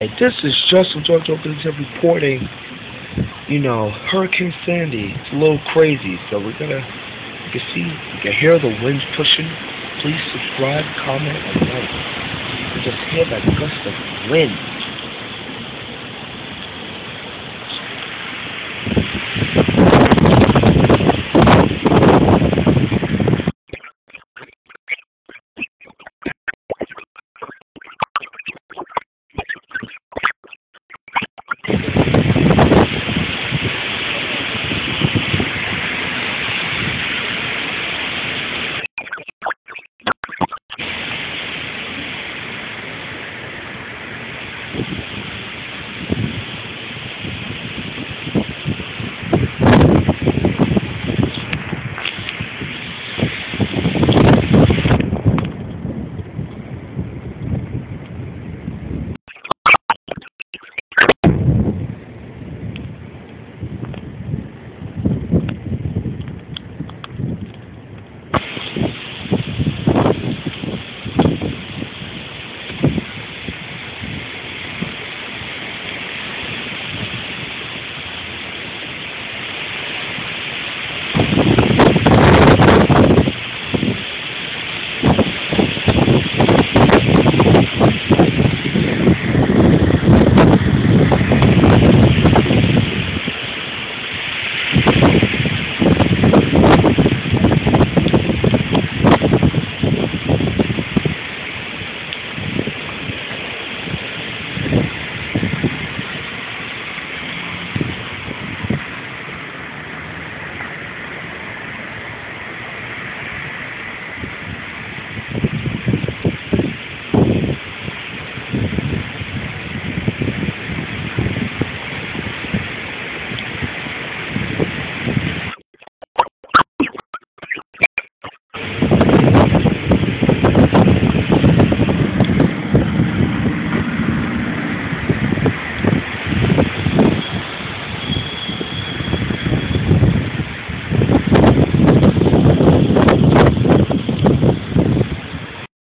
Hey, this is Justin George Opens here reporting, Hurricane Sandy. It's a little crazy, so you can see, you can hear the winds pushing. Please subscribe, comment, and like. You can just hear that gust of wind.